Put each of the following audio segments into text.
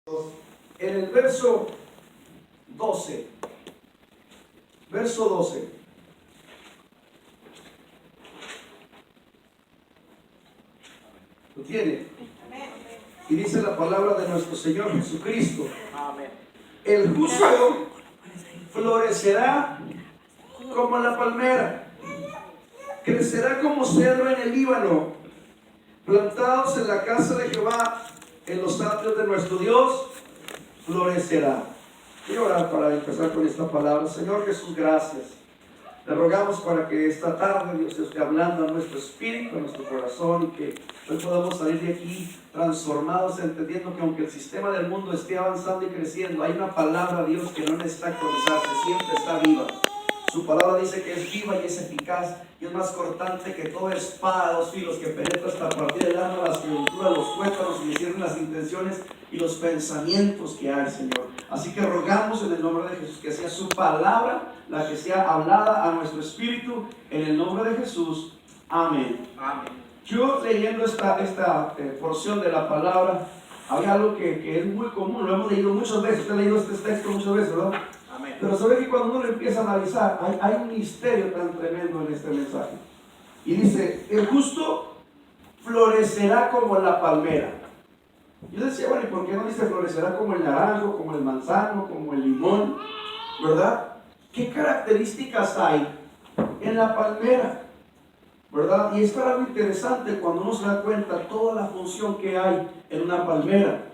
En el verso 12, ¿lo tiene? Y dice la palabra de nuestro Señor Jesucristo: el justo florecerá como la palmera, crecerá como cedro en el Líbano, plantados en la casa de Jehová, en los atrios de nuestro Dios, florecerá. Quiero orar para empezar con esta palabra. Señor Jesús, gracias. Le rogamos para que esta tarde Dios esté hablando a nuestro espíritu, a nuestro corazón, y que hoy podamos salir de aquí transformados, entendiendo que aunque el sistema del mundo esté avanzando y creciendo, hay una palabra, Dios, que no necesita actualizarse, siempre está viva. Su palabra dice que es viva y es eficaz y es más cortante que toda espada de dos filos, que penetra hasta partir del alma, las coyunturas, los tuétanos, y discierne las intenciones y los pensamientos que hay, Señor. Así que rogamos en el nombre de Jesús que sea su palabra la que sea hablada a nuestro espíritu, en el nombre de Jesús. Amén. Amén. Yo leyendo esta porción de la palabra, había algo que es muy común, lo hemos leído muchas veces. Usted ha leído este texto muchas veces, ¿verdad? Amén. Pero sabe que cuando uno lo empieza a analizar, hay un misterio tan tremendo en este mensaje. Y dice: el justo florecerá como la palmera. Yo decía, bueno, ¿y por qué no dice florecerá como el naranjo, como el manzano, como el limón? ¿Verdad? ¿Qué características hay en la palmera? ¿Verdad? Y esto es algo interesante cuando uno se da cuenta toda la función que hay en una palmera.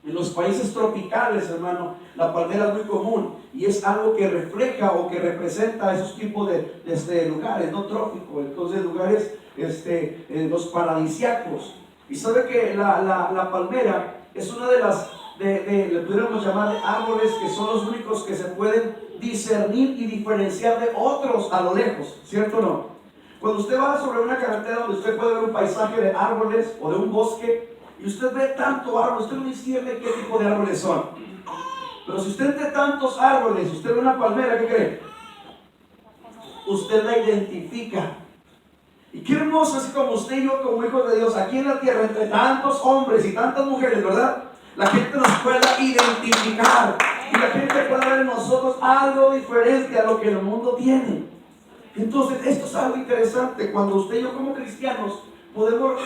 En los países tropicales, hermano, la palmera es muy común y es algo que refleja o que representa esos tipos de lugares, no trópicos, entonces lugares los paradisíacos. Y sabe que la palmera es una de las, le pudiéramos llamar, de árboles que son los únicos que se pueden discernir y diferenciar de otros a lo lejos, ¿cierto o no? Cuando usted va sobre una carretera donde usted puede ver un paisaje de árboles o de un bosque, y usted ve tanto árbol, usted no discierne qué tipo de árboles son. Pero si usted ve tantos árboles, usted ve una palmera, ¿qué cree? Usted la identifica. Y qué hermoso, así como usted y yo, como hijos de Dios, aquí en la tierra, entre tantos hombres y tantas mujeres, ¿verdad? La gente nos pueda identificar y la gente pueda ver en nosotros algo diferente a lo que el mundo tiene. Entonces, esto es algo interesante. Cuando usted y yo, como cristianos, podemos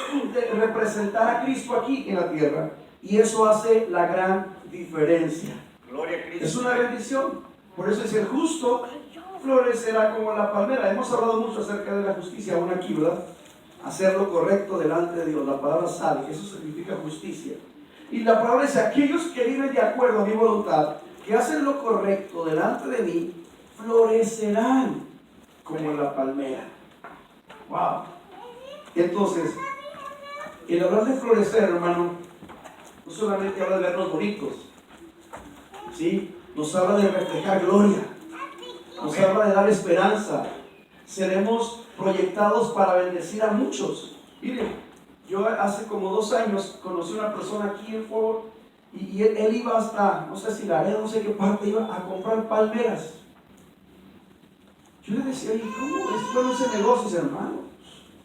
representar a Cristo aquí en la tierra, y eso hace la gran diferencia. Gloria a Cristo. Es una bendición. Por eso es: el justo florecerá como la palmera. Hemos hablado mucho acerca de la justicia aún aquí, ¿verdad? Hacer lo correcto delante de Dios. La palabra sabe, eso significa justicia. Y la palabra dice: aquellos que viven de acuerdo a mi voluntad, que hacen lo correcto delante de mí, florecerán como la palmera. Wow. Entonces, el hablar de florecer, hermano, no solamente habla de vernos bonitos, ¿sí? Nos habla de reflejar gloria, nos habla de dar esperanza. Seremos proyectados para bendecir a muchos. Miren, yo hace como 2 años conocí a una persona aquí en Fort, y él iba hasta, no sé si Laredo, no sé qué parte, iba a comprar palmeras. Yo le decía: oye, ¿cómo es bueno ese negocio, hermano?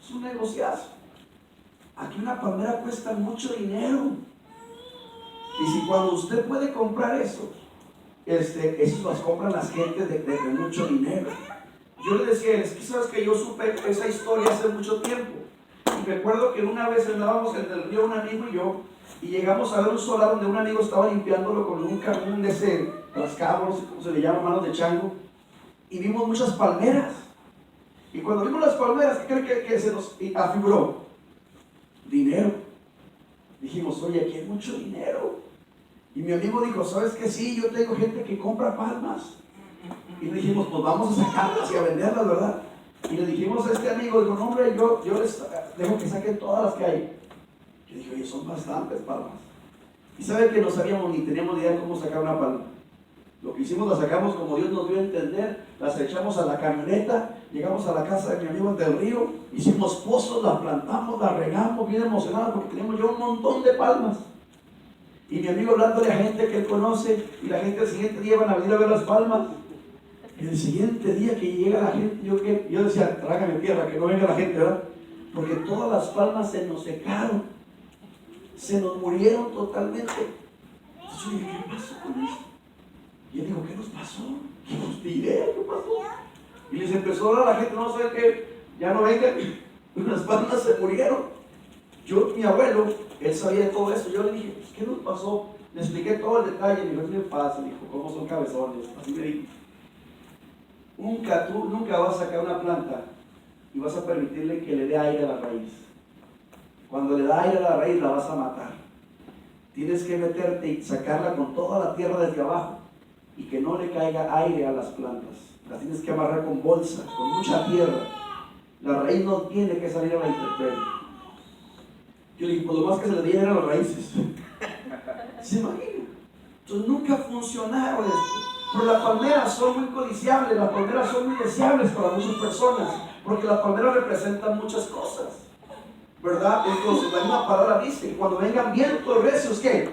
Es un negociazo. Aquí una palmera cuesta mucho dinero. Y si cuando usted puede comprar eso, esos las compran las gentes de mucho dinero. Yo le decía: es que sabes que yo supe esa historia hace mucho tiempo. Y me acuerdo que una vez andábamos en el río, un amigo y yo, y llegamos a ver un solar donde un amigo estaba limpiándolo con un camión de ese rascado, no sé cómo se le llama, manos de chango, y vimos muchas palmeras. Y cuando vimos las palmeras, ¿qué creen que se nos afiguró? Dinero. Dijimos: oye, aquí hay mucho dinero. Y mi amigo dijo: ¿sabes qué? Sí, yo tengo gente que compra palmas. Y le dijimos: pues vamos a sacarlas y a venderlas, ¿verdad? Y le dijimos a este amigo, dijo: no, hombre, yo les dejo que saquen todas las que hay. Yo dije: oye, son bastantes palmas. Y sabe que no sabíamos ni teníamos idea de cómo sacar una palma. Lo que hicimos, la sacamos como Dios nos dio a entender, las echamos a la camioneta, llegamos a la casa de mi amigo del río, hicimos pozos, la plantamos, la regamos, bien emocionados porque teníamos ya un montón de palmas. Y mi amigo hablándole a gente que él conoce, y la gente el siguiente día van a venir a ver las palmas. Y el siguiente día que llega la gente, yo decía: trágame tierra, que no venga la gente, ¿verdad? Porque todas las palmas se nos secaron, se nos murieron totalmente. Entonces yo dije, ¿qué pasó con eso? Y él dijo, ¿qué nos pasó? ¿Qué nos pide? ¿Qué pasó? Y les empezó a hablar a la gente, no sé qué, ya no vengan, unas palmas se murieron. Mi abuelo, él sabía todo eso. Yo le dije, pues, ¿qué nos pasó? Le expliqué todo el detalle. Me dijo, es bien fácil, dijo, ¿cómo son cabezones? Así me dijo. Tú nunca vas a sacar una planta y vas a permitirle que le dé aire a la raíz. Cuando le da aire a la raíz, la vas a matar. Tienes que meterte y sacarla con toda la tierra desde abajo y que no le caiga aire a las plantas. Las tienes que amarrar con bolsa, con mucha tierra. La raíz no tiene que salir a la intemperie. Yo le dije, por lo más que se le diera a las raíces. ¿Se imagina? Entonces nunca funcionaron esto. Pero las palmeras son muy codiciables, las palmeras son muy deseables para muchas personas, porque las palmeras representan muchas cosas, ¿verdad? Entonces la misma palabra dice que cuando vengan vientos recios, ¿qué?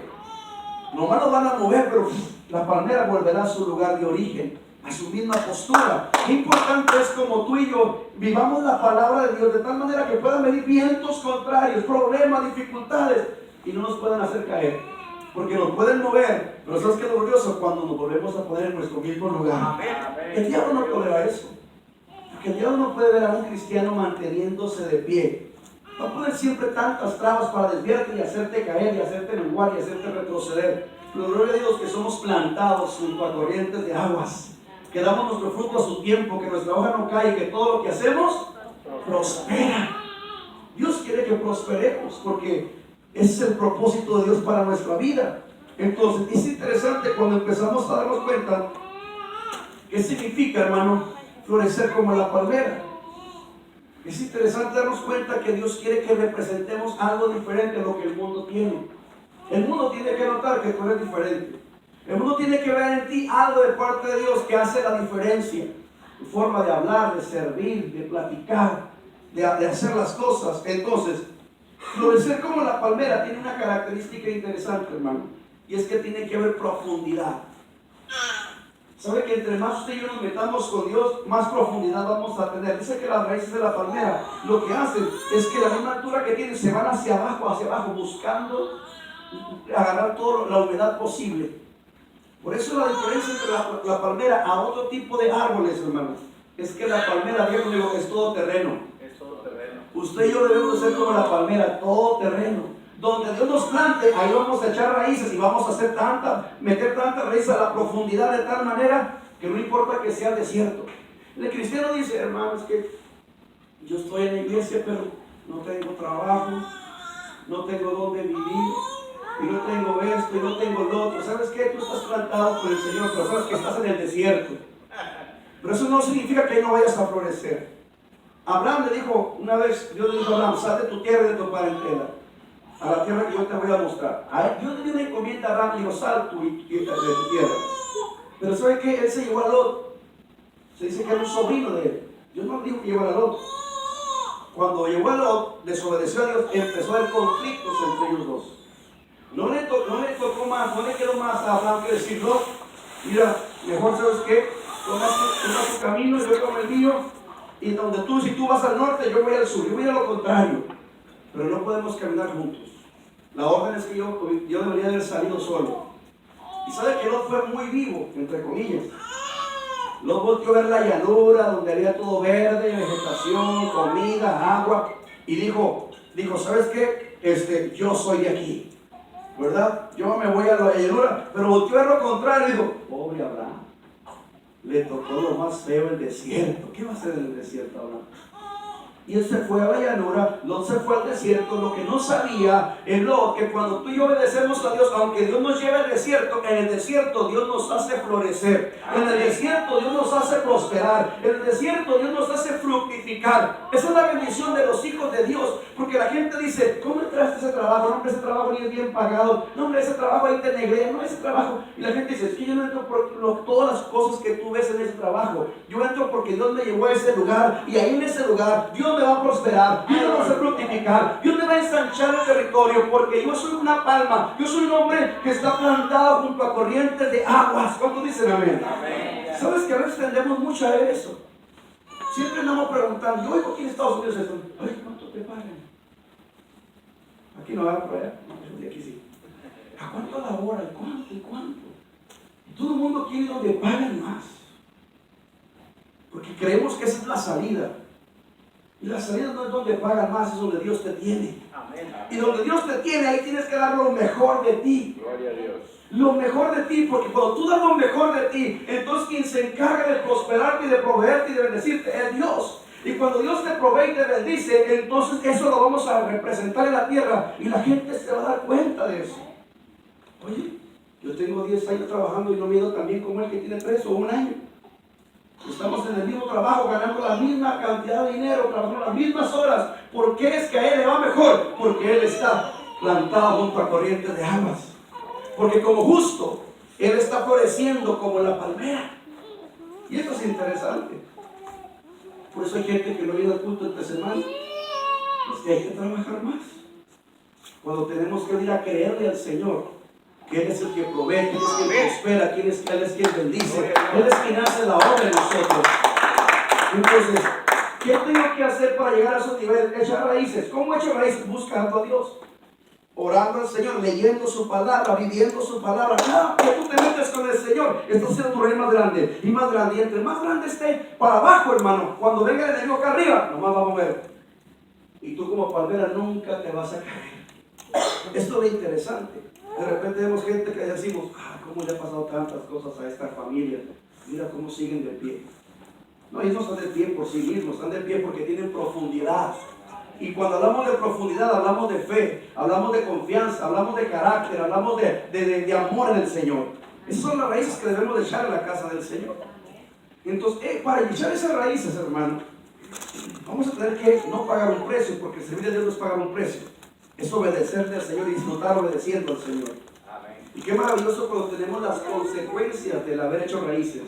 Nomás lo van a mover, pero la palmera volverá a su lugar de origen, a su misma postura. Qué importante es como tú y yo vivamos la palabra de Dios de tal manera que puedan venir vientos contrarios, problemas, dificultades, y no nos puedan hacer caer. Porque nos pueden mover, pero ¿sabes qué es lo glorioso? Cuando nos volvemos a poner en nuestro mismo lugar. El diablo no tolera eso. Porque el diablo no puede ver a un cristiano manteniéndose de pie. Va a poner siempre tantas trabas para desviarte y hacerte caer, y hacerte menguar, y hacerte retroceder. Pero gloria a Dios que somos plantados junto a corrientes de aguas, que damos nuestro fruto a su tiempo, que nuestra hoja no cae, y que todo lo que hacemos prospera. Dios quiere que prosperemos, porque ese es el propósito de Dios para nuestra vida. Entonces es interesante cuando empezamos a darnos cuenta qué significa, hermano, florecer como la palmera. Es interesante darnos cuenta que Dios quiere que representemos algo diferente a lo que el mundo tiene. El mundo tiene que notar que tú eres diferente. El mundo tiene que ver en ti algo de parte de Dios que hace la diferencia. Tu forma de hablar, de servir, de platicar, de hacer las cosas. Entonces, florecer como la palmera tiene una característica interesante, hermano, y es que tiene que haber profundidad. ¿Sabe que entre más usted y yo nos metamos con Dios, más profundidad vamos a tener? Dice que las raíces de la palmera lo que hacen es que la misma altura que tienen se van hacia abajo, buscando agarrar toda la humedad posible. Por eso la diferencia entre la palmera a otro tipo de árboles, hermanos, es que la palmera, viejo, digo, es todo terreno. Usted y yo debemos ser como la palmera, todo terreno. Donde Dios nos plante, ahí vamos a echar raíces y vamos a meter tanta raíz a la profundidad de tal manera que no importa que sea desierto. El cristiano dice, hermanos, que yo estoy en la iglesia, pero no tengo trabajo, no tengo dónde vivir, y no tengo esto, y no tengo lo otro. ¿Sabes qué? Tú estás plantado por el Señor, pero sabes que estás en el desierto. Pero eso no significa que no vayas a florecer. Abraham le dijo una vez, Dios le dijo a Abraham, sal de tu tierra y de tu parentela, a la tierra que yo te voy a mostrar. Dios le dio una encomienda a Abraham, le dijo, sal de tu tierra. Pero ¿sabe qué? Él se llevó a Lot. Se dice que era un sobrino de él. Dios no le dijo que llevara a Lot. Cuando llevó a Lot, desobedeció a Dios, empezó a haber conflictos entre ellos dos. No le tocó más, no le quedó más a Abraham que decir, Lot, mira, mejor sabes qué, toma tu camino, yo tomo el mío. Y donde si tú vas al norte, yo voy al sur, yo voy a lo contrario. Pero no podemos caminar juntos. La orden es que yo debería haber salido solo. Y sabe que Lot fue muy vivo, entre comillas. Lot volvió a ver la llanura, donde había todo verde, vegetación, comida, agua. Y dijo, ¿sabes qué? Yo soy de aquí, ¿verdad? Yo me voy a la llanura. Pero volvió a ver lo contrario y dijo, pobre Abraham. Le tocó lo más feo, el desierto. ¿Qué va a hacer en el desierto ahora? Y él se fue a la llanura, Lot se fue al desierto. Lo que no sabía es Lot, que cuando tú y yo obedecemos a Dios, aunque Dios nos lleve al desierto, en el desierto Dios nos hace florecer. En el desierto Dios nos hace prosperar. En el desierto Dios nos hace fructificar. Esa es la bendición de los hijos de Dios. Porque la gente dice, ¿cómo entraste a ese trabajo? No, hombre, ese trabajo ni es bien pagado. No, hombre, ese trabajo ahí te negré. No, ese trabajo. Y la gente dice, es que yo no entro por todas las cosas que tú ves en ese trabajo. Yo entro porque Dios me llevó a ese lugar. Y ahí en ese lugar Dios me va a prosperar, Dios me va a hacer fructificar, Dios me va a ensanchar el territorio, porque yo soy una palma, yo soy un hombre que está plantado junto a corrientes de aguas. ¿Cuántos dicen amén? Amén. ¿Sabes que a veces tendemos mucho a eso? Siempre andamos preguntando, yo oigo aquí en Estados Unidos esto, ay, ¿cuánto te pagan? Aquí no va por allá, no, de aquí sí. ¿A cuánto la hora? ¿Cuánto? quiere ir donde pagan más. Porque creemos que esa es la salida. Y la salida no es donde pagan más, es donde Dios te tiene. Amén. Y donde Dios te tiene, ahí tienes que dar lo mejor de ti. Gloria a Dios. Lo mejor de ti, porque cuando tú das lo mejor de ti, entonces quien se encarga de prosperarte y de proveerte y de bendecirte es Dios. Y cuando Dios te provee y te bendice, entonces eso lo vamos a representar en la tierra y la gente se va a dar cuenta de eso. Oye, yo tengo 10 años trabajando y no me he ido tan bien como el que tiene 3 o 1 año. Estamos en el mismo trabajo, ganando la misma cantidad de dinero, trabajando las mismas horas. ¿Por qué es que a él le va mejor? Porque él está plantado junto a corrientes de aguas. Porque como justo, él está floreciendo como la palmera. Y esto es interesante. Por eso hay gente que no viene al culto entre semana. Es que hay que trabajar más. Cuando tenemos que ir a creerle al Señor, que Él es el que provee, que Él es quien prospera, Él es quien bendice, Él es quien hace la obra en nosotros. Entonces, ¿qué tengo que hacer para llegar a esos niveles? Echar raíces. ¿Cómo echo raíces? Buscando a Dios, orando al Señor, leyendo su palabra, viviendo su palabra. Cada que tú te metes con el Señor, estás haciendo tu reino más grande y más grande. Y entre más grande esté, para abajo, hermano, cuando venga el enemigo acá arriba, nomás va a mover. Y tú como palmera nunca te vas a caer. Esto es lo interesante. De repente vemos gente que decimos, ¿cómo le ha pasado tantas cosas a esta familia? Mira cómo siguen de pie. No, ellos no están de pie por sí mismos, están de pie porque tienen profundidad. Y cuando hablamos de profundidad, hablamos de fe, hablamos de confianza, hablamos de carácter, hablamos de amor en el Señor. Esas son las raíces que debemos de echar en la casa del Señor. Entonces, para echar esas raíces, hermano, vamos a tener que no pagar un precio, porque servir a Dios no es pagar un precio. Es obedecerle al Señor y disfrutar obedeciendo al Señor. Amén. Y qué maravilloso cuando tenemos las consecuencias del haber hecho raíces.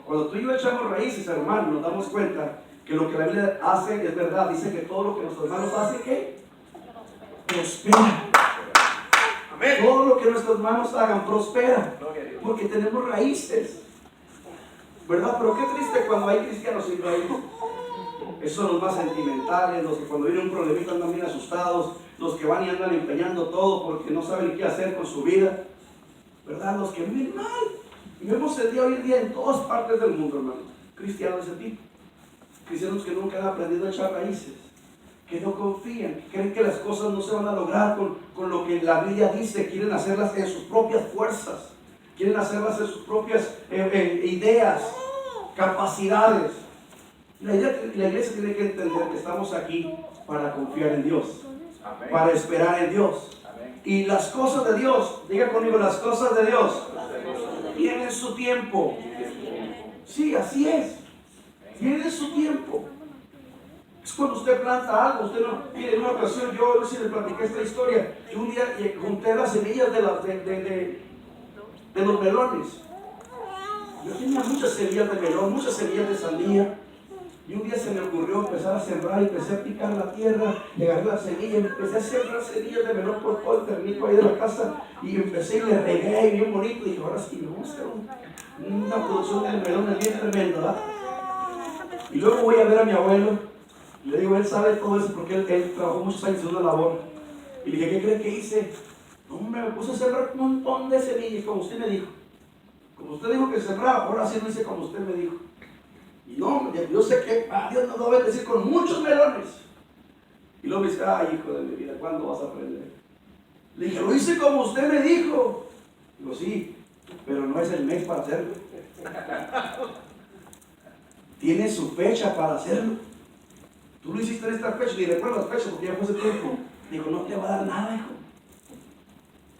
Cuando tú y yo echamos raíces, hermano, nos damos cuenta que lo que la Biblia hace es verdad. Dice que todo lo que nuestros hermanos hacen, ¿qué? Prospera. Amén. Todo lo que nuestros hermanos hagan, prospera. Porque tenemos raíces. ¿Verdad? Pero qué triste cuando hay cristianos sin raíces. Esos son los más sentimentales, los que cuando viene un problemita andan bien asustados, los que van y andan empeñando todo porque no saben qué hacer con su vida, ¿verdad? Los que viven mal. Y vemos el día hoy en día en todas partes del mundo, hermano, cristianos de ese tipo, cristianos que nunca han aprendido a echar raíces, que no confían, que creen que las cosas no se van a lograr con lo que la Biblia dice, quieren hacerlas en sus propias fuerzas, quieren hacerlas en sus propias ideas, capacidades. La iglesia tiene que entender que estamos aquí para confiar en Dios. Amén. Para esperar en Dios. Amén. Y las cosas de Dios, diga conmigo, las cosas de Dios tienen su tiempo. Sí, así es. Tienen su tiempo. Es cuando usted planta algo. Usted no, mire, en una ocasión yo no sé si le platiqué esta historia. Yo un día junté las semillas de los melones. Yo tenía muchas semillas de melón, muchas semillas de sandía. Y un día se me ocurrió empezar a sembrar y empecé a picar la tierra, le agarré la semilla y empecé a sembrar semillas de melón por todo el terreno ahí de la casa y empecé y le regué bien bonito y dije, ahora sí, me vamos a hacer una producción de melones bien tremenda, ¿verdad? Y luego voy a ver a mi abuelo y le digo, él sabe todo eso porque él trabajó muchos años en una labor. Y le dije, ¿qué cree que hice? No, hombre, me puse a sembrar un montón de semillas como usted me dijo. Como usted dijo que sembraba, ahora sí lo hice como usted me dijo. Y no, yo sé que Dios nos va a bendecir con muchos melones. Y luego me dice, ay, hijo de mi vida, ¿cuándo vas a aprender? Le dije, lo hice como usted me dijo. Digo, sí, pero no es el mes para hacerlo. Tiene su fecha para hacerlo. Tú lo hiciste en esta fecha, y recuerdo la fecha porque ya fue ese tiempo. Dijo, no te va a dar nada, hijo.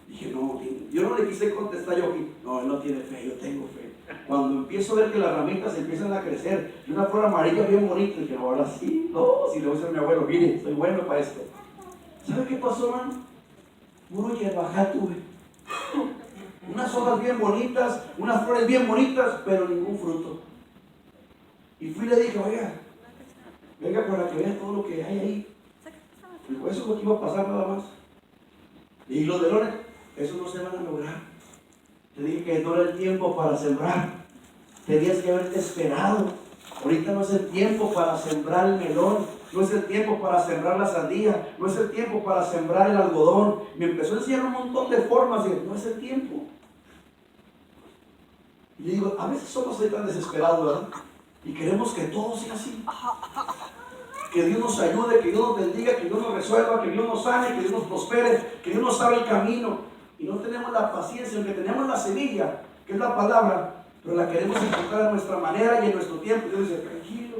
Dije, no, yo no le quise contestar yo aquí. No, él no tiene fe, yo tengo fe. Cuando empiezo a ver que las ramitas empiezan a crecer y una flor amarilla bien bonita, dije, ahora sí, no, si le voy a decir a mi abuelo, mire, soy bueno para esto. ¿Sabe qué pasó, hermano? Puro hierbajá tuve. Unas hojas bien bonitas, unas flores bien bonitas, pero ningún fruto. Y fui y le dije, oiga, venga para que vea todo lo que hay ahí. Dijo, eso es lo que iba a pasar nada más. Y los melones, eso no se van a lograr. Te dije que no era el tiempo para sembrar. Tenías que haberte esperado. Ahorita no es el tiempo para sembrar el melón. No es el tiempo para sembrar la sandía. No es el tiempo para sembrar el algodón. Me empezó a enseñar un montón de formas y no es el tiempo. Y le digo, a veces somos ahí tan desesperados, ¿verdad? Y queremos que todo sea así. Que Dios nos ayude, que Dios nos bendiga, que Dios nos resuelva, que Dios nos sane, que Dios nos prospere, que Dios nos abra el camino. Y no tenemos la paciencia, aunque tenemos la semilla, que es la palabra, pero la queremos encontrar a nuestra manera y en nuestro tiempo. Dios dice, tranquilo,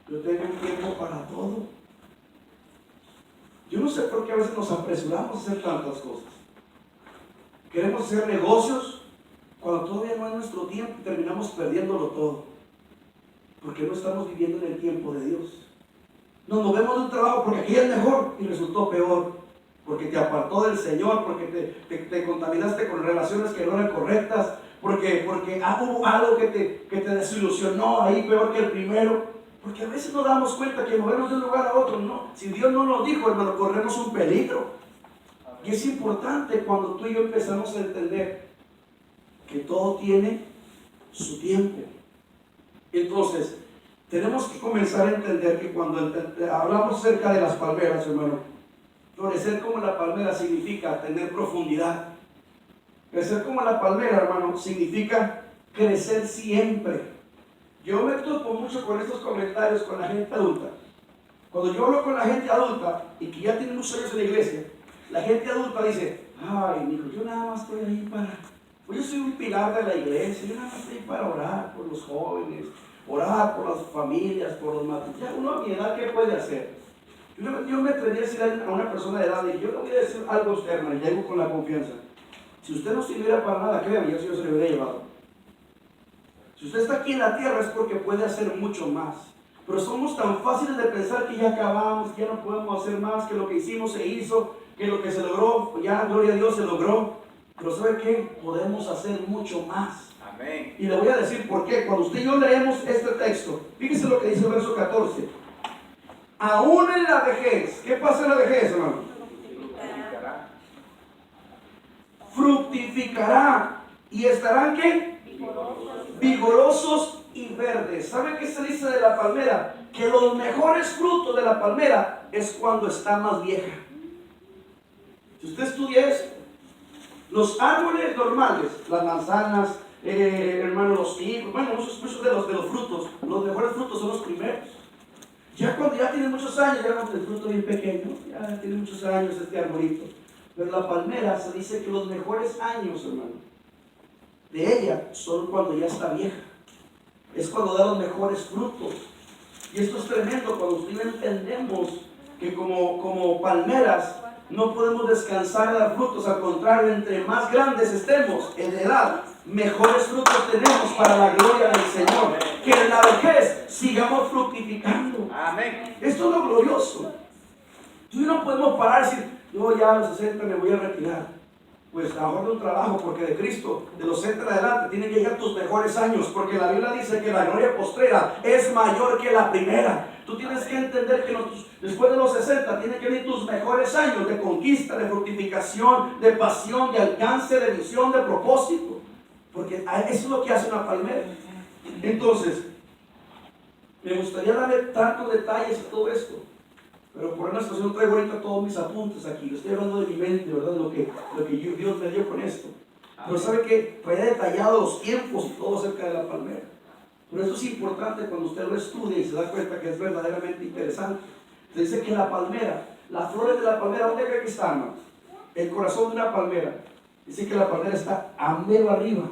yo tengo un tiempo para todo. Yo no sé por qué a veces nos apresuramos a hacer tantas cosas. Queremos hacer negocios cuando todavía no es nuestro tiempo y terminamos perdiéndolo todo. Porque no estamos viviendo en el tiempo de Dios. Nos movemos de un trabajo porque aquí es mejor y resultó peor. Porque te apartó del Señor, porque te contaminaste con relaciones que no eran correctas, porque hubo algo que te desilusionó ahí peor que el primero. Porque a veces nos damos cuenta que movernos de un lugar a otro, no. Si Dios no nos dijo, hermano, corremos un peligro. Y es importante cuando tú y yo empezamos a entender que todo tiene su tiempo. Entonces, tenemos que comenzar a entender que cuando hablamos acerca de las palmeras, hermano, florecer como la palmera significa tener profundidad. Crecer como la palmera, hermano, significa crecer siempre. Yo me topo mucho con estos comentarios con la gente adulta. Cuando yo hablo con la gente adulta y que ya tiene muchos años en la iglesia, la gente adulta dice, ay, mijo, yo nada más estoy ahí pues yo soy un pilar de la iglesia, yo nada más estoy ahí para orar por los jóvenes, orar por las familias, por los matrimonios. Ya uno a mi edad, ¿qué puede hacer? Yo me atrevería a decir a una persona de edad, y yo le voy a decir algo a usted, hermano, y llego con la confianza. Si usted no sirviera para nada, créame, yo se lo hubiera llevado. Si usted está aquí en la tierra es porque puede hacer mucho más. Pero somos tan fáciles de pensar que ya acabamos, que ya no podemos hacer más, que lo que hicimos se hizo, que lo que se logró, ya gloria a Dios se logró. Pero ¿sabe qué? Podemos hacer mucho más. Amén. Y le voy a decir por qué. Cuando usted y yo leemos este texto, fíjese lo que dice el verso 14. Aún en la vejez, ¿qué pasa en la vejez, hermano? Fructificará. ¿Y estarán qué? Vigorosos y verdes. ¿Sabe qué se dice de la palmera? Que los mejores frutos de la palmera es cuando está más vieja. Si usted estudia eso, los árboles normales, las manzanas, hermano, los higos, bueno, muchos de los frutos, los mejores frutos son los primeros. Ya cuando ya tiene muchos años, ya cuando el fruto bien pequeño, ya tiene muchos años este arbolito. Pero la palmera se dice que los mejores años, hermano, de ella son cuando ya está vieja. Es cuando da los mejores frutos. Y esto es tremendo cuando usted y yo entendemos que como palmeras no podemos descansar de dar frutos. Al contrario, entre más grandes estemos en edad, mejores frutos tenemos para la gloria del Señor. Que en la vejez sigamos fructificando. Amén. Esto es lo glorioso. Tú y yo no podemos parar y decir, yo ya a los 60 me voy a retirar. Pues a lo mejor de un trabajo, porque de Cristo, de los 60 en adelante, tienen que llegar tus mejores años, porque la Biblia dice que la gloria postrera es mayor que la primera. Tú tienes que entender que después de los 60 tienen que venir tus mejores años de conquista, de fructificación, de pasión, de alcance, de visión, de propósito, porque eso es lo que hace una palmera. Entonces, me gustaría darle tantos detalles a todo esto, pero por una situación traigo ahorita todos mis apuntes aquí. Yo estoy hablando de mi mente, ¿verdad? De lo que Dios me dio con esto. Pero sabe que traía detallado los tiempos y todo acerca de la palmera. Pero esto es importante cuando usted lo estudia y se da cuenta que es verdaderamente interesante. Se dice que la palmera, las flores de la palmera, ¿dónde cree que están, hermano? El corazón de una palmera. Dice que la palmera está a mero arriba.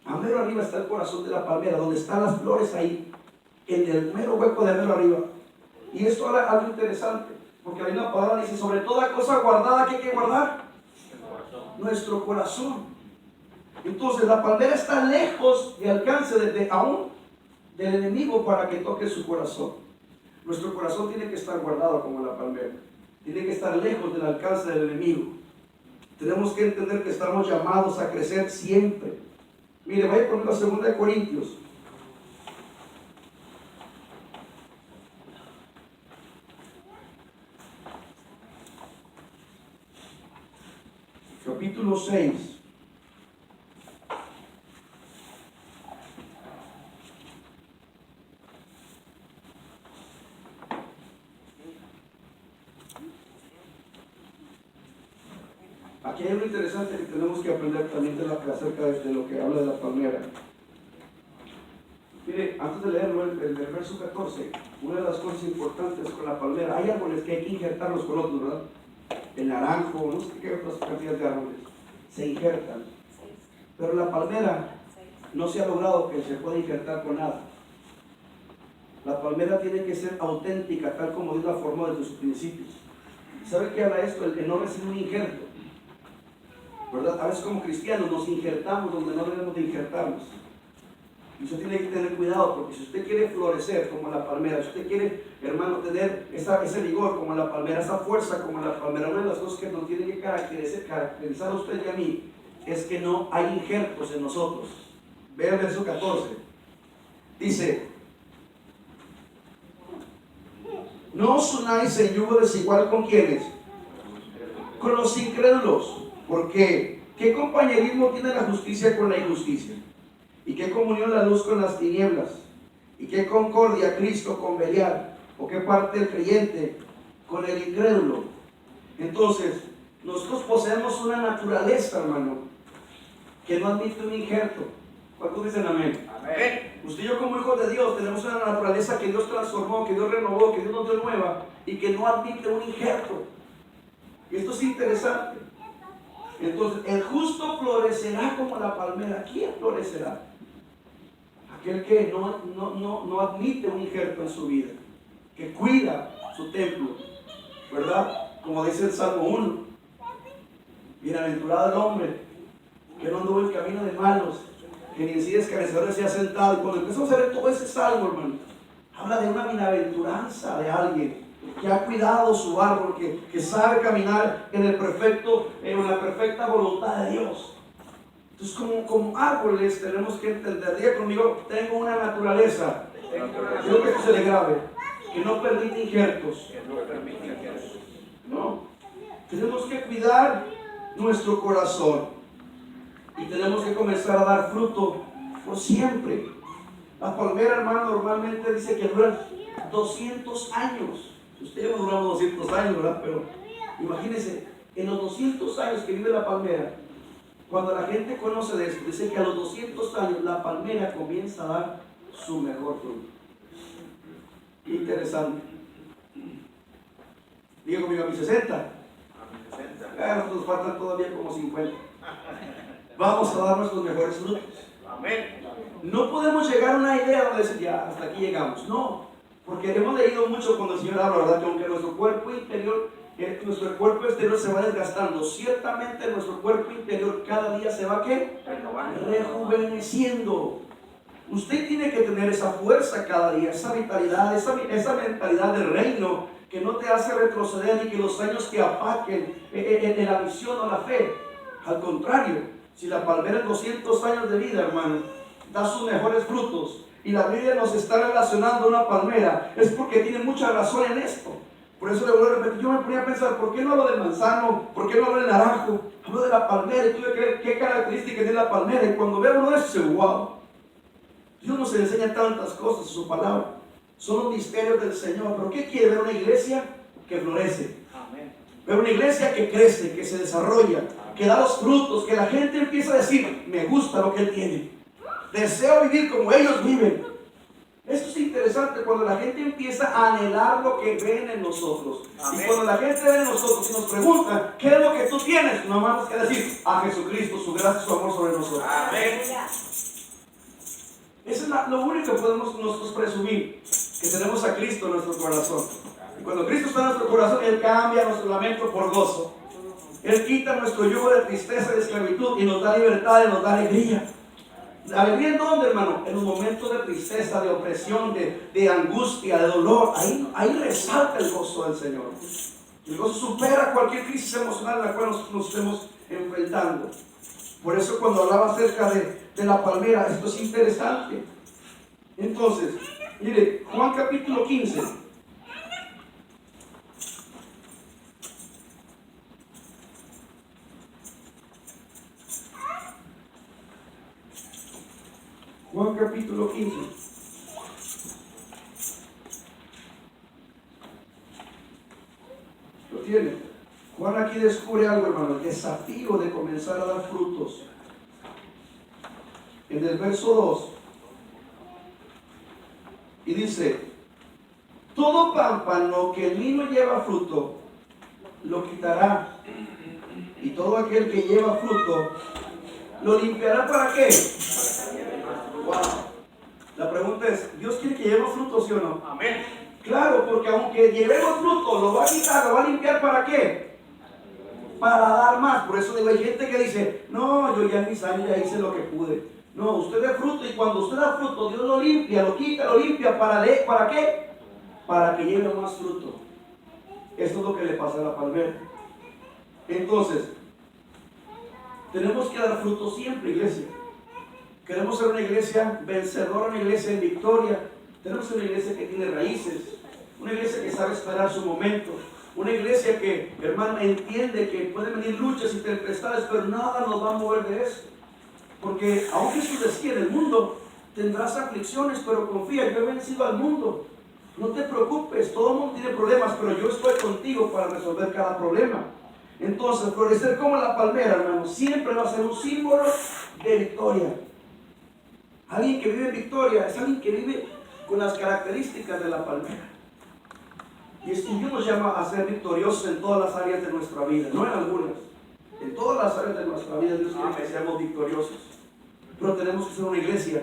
A mero arriba está el corazón de la palmera, donde están las flores ahí, en el mero hueco de mero arriba. Y esto es algo interesante, porque hay una palabra que dice, sobre toda cosa guardada, ¿qué hay que guardar? Nuestro corazón. Entonces la palmera está lejos de alcance aún del enemigo para que toque su corazón. Nuestro corazón tiene que estar guardado como la palmera. Tiene que estar lejos del alcance del enemigo. Tenemos que entender que estamos llamados a crecer siempre. Mire, vaya por la 2 de Corintios. Capítulo 6. Aquí hay algo interesante que tenemos tenemos que aprender también acerca de lo que habla de la palmera. Mire, antes de leerlo, el verso 14, una de las cosas importantes con la palmera, hay árboles que hay que injertarlos con otros, ¿verdad? El naranjo, no sé qué otras cantidades de árboles, se injertan. Pero la palmera no se ha logrado que se pueda injertar con nada. La palmera tiene que ser auténtica, tal como Dios la formó desde sus principios. ¿Sabe qué habla esto? El no recibir un injerto, ¿verdad? A veces como cristianos nos injertamos donde no debemos de injertarnos. Y usted tiene que tener cuidado, porque si usted quiere florecer como la palmera, si usted quiere, hermano, tener ese vigor como la palmera, esa fuerza como la palmera, una de las cosas que nos tiene que caracterizar a usted y a mí es que no hay injertos en nosotros. Vea el verso 14. Dice: no os unáis en yugo desigual con quienes, con los incrédulos, porque ¿qué compañerismo tiene la justicia con la injusticia? ¿Y qué comunión la luz con las tinieblas? ¿Y qué concordia Cristo con Belial? ¿O qué parte el creyente con el incrédulo? Entonces, nosotros poseemos una naturaleza, hermano, que no admite un injerto. ¿Cuántos dicen amén? Amén. Usted y yo como hijos de Dios tenemos una naturaleza que Dios transformó, que Dios renovó, que Dios nos dio nueva y que no admite un injerto. Y esto es interesante. Entonces, el justo florecerá como la palmera. ¿Quién florecerá? Aquel que no admite un injerto en su vida, que cuida su templo, ¿verdad? Como dice el Salmo 1, bienaventurado el hombre que no anduvo en camino de malos, que ni en sí escarnecedores se ha sentado. Y cuando empezamos a ver todo ese salmo, hermano, habla de una bienaventuranza de alguien que ha cuidado su árbol, que sabe caminar en la perfecta voluntad de Dios. Entonces, como árboles tenemos que entender, diga conmigo, tengo una naturaleza, quiero que esto se le grabe, que no permite injertos. No, tenemos que cuidar nuestro corazón y tenemos que comenzar a dar fruto por siempre. La palmera, hermano, normalmente dice que duran 200 años. Ustedes no duramos 200 años, ¿verdad? Pero imagínense, en los 200 años que vive la palmera, cuando la gente conoce de esto, dice que a los 200 años la palmera comienza a dar su mejor fruto. Qué interesante. Diga conmigo, a mis 60. Nos faltan todavía como 50. Vamos a dar nuestros mejores frutos. Amén. No podemos llegar a una idea donde decir, ya, hasta aquí llegamos. No, porque hemos leído mucho cuando el Señor habla, ¿verdad? Que aunque nuestro cuerpo exterior se va desgastando, ciertamente nuestro cuerpo interior cada día se va, ¿qué? Rejuveneciendo. Usted tiene que tener esa fuerza cada día, esa vitalidad, esa mentalidad del reino que no te hace retroceder ni que los años te apaquen en la visión o la fe. Al contrario, si la palmera en 200 años de vida, hermano, da sus mejores frutos y la Biblia nos está relacionando a una palmera, es porque tiene mucha razón en esto. Por eso le voy a repetir, yo me ponía a pensar, ¿por qué no hablo del manzano? ¿Por qué no hablo del naranjo? Hablo de la palmera y tuve que ver qué características tiene la palmera. Y cuando veo uno de esos, wow, Dios nos enseña tantas cosas en su palabra. Son los misterios del Señor. ¿Pero qué quiere? Ver una iglesia que florece. Amén. Ver una iglesia que crece, que se desarrolla, que da los frutos, que la gente empieza a decir, me gusta lo que él tiene. Deseo vivir como ellos viven. Esto es interesante cuando la gente empieza a anhelar lo que ven en nosotros. Amén. Y cuando la gente ve en nosotros y nos pregunta, ¿qué es lo que tú tienes? No más que decir, a Jesucristo, su gracia y su amor sobre nosotros. Amén. Eso es lo único que podemos nosotros presumir, que tenemos a Cristo en nuestro corazón. Y cuando Cristo está en nuestro corazón, Él cambia nuestro lamento por gozo. Él quita nuestro yugo de tristeza y de esclavitud y nos da libertad y nos da alegría. ¿Alegría en dónde, hermano? En los momentos de tristeza, de opresión, de angustia, de dolor. Ahí resalta el gozo del Señor. El gozo supera cualquier crisis emocional en la cual nos estemos enfrentando. Por eso cuando hablaba acerca de la palmera, esto es interesante. Entonces, mire, Juan capítulo 15. Juan capítulo 15. ¿Lo tiene? Juan aquí descubre algo, hermano, el desafío de comenzar a dar frutos. En el verso 2, y dice: todo pámpano que en mí no lleva fruto, lo quitará, y todo aquel que lleva fruto, lo limpiará. ¿Para qué? Wow. La pregunta es, ¿Dios quiere que llevemos fruto, sí o no? Amén. Claro, porque aunque llevemos fruto, lo va a quitar, lo va a limpiar. ¿Para qué? Para dar más. Por eso digo, hay gente que dice: no, yo ya en mis años ya hice lo que pude. No, usted da fruto, y cuando usted da fruto, Dios lo limpia, lo quita, lo limpia. ¿Para qué? Para que lleve más fruto. Esto es lo que le pasa a la palmera. Entonces, tenemos que dar fruto siempre, iglesia. Queremos ser una iglesia vencedora, una iglesia en victoria. Tenemos una iglesia que tiene raíces, una iglesia que sabe esperar su momento, una iglesia que, hermano, entiende que pueden venir luchas y tempestades, pero nada nos va a mover de eso. Porque aunque Jesús decía: en el mundo tendrás aflicciones, pero confía, yo he vencido al mundo. No te preocupes, todo el mundo tiene problemas, pero yo estoy contigo para resolver cada problema. Entonces, florecer como la palmera, hermano, siempre va a ser un símbolo de victoria. Alguien que vive en victoria es alguien que vive con las características de la palmera. Y Dios nos llama a ser victoriosos en todas las áreas de nuestra vida, no en algunas. En todas las áreas de nuestra vida Dios quiere que seamos victoriosos. Pero tenemos que ser una iglesia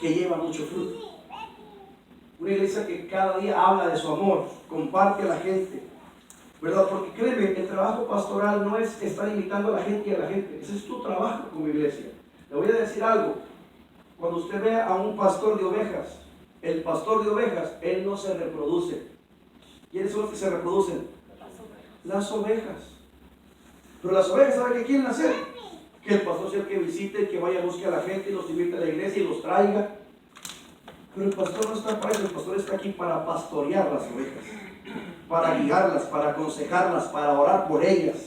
que lleva mucho fruto. Una iglesia que cada día habla de su amor, comparte a la gente, ¿verdad? Porque créeme, el trabajo pastoral no es estar invitando a la gente y a la gente. Ese es tu trabajo como iglesia. Le voy a decir algo. Cuando usted vea a un pastor de ovejas, el pastor de ovejas, él no se reproduce. ¿Quiénes son los que se reproducen? Las ovejas. Pero las ovejas, ¿saben qué quieren hacer? Que el pastor sea el que visite, que vaya a buscar a la gente y los invite a la iglesia y los traiga. Pero el pastor no está para eso. El pastor está aquí para pastorear las ovejas, para guiarlas, para aconsejarlas, para orar por ellas,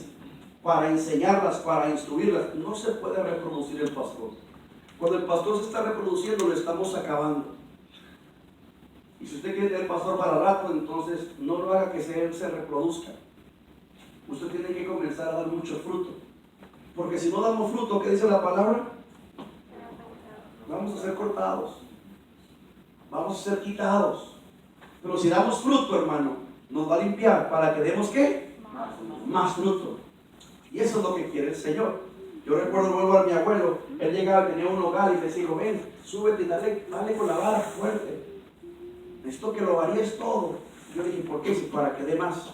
para enseñarlas, para instruirlas. No se puede reproducir el pastor. Cuando el pastor se está reproduciendo, lo estamos acabando. Y si usted quiere tener pastor para rato, entonces no lo haga que él se reproduzca. Usted tiene que comenzar a dar mucho fruto. Porque si no damos fruto, ¿qué dice la palabra? Vamos a ser cortados. Vamos a ser quitados. Pero si damos fruto, hermano, nos va a limpiar para que demos ¿qué? Más fruto. Y eso es lo que quiere el Señor. Yo recuerdo luego a mi abuelo, él llegaba y tenía un hogar y me decía: ven, súbete y dale con la vara fuerte. Necesito que lo varíes todo. Yo le dije: ¿por qué? Si para que dé más.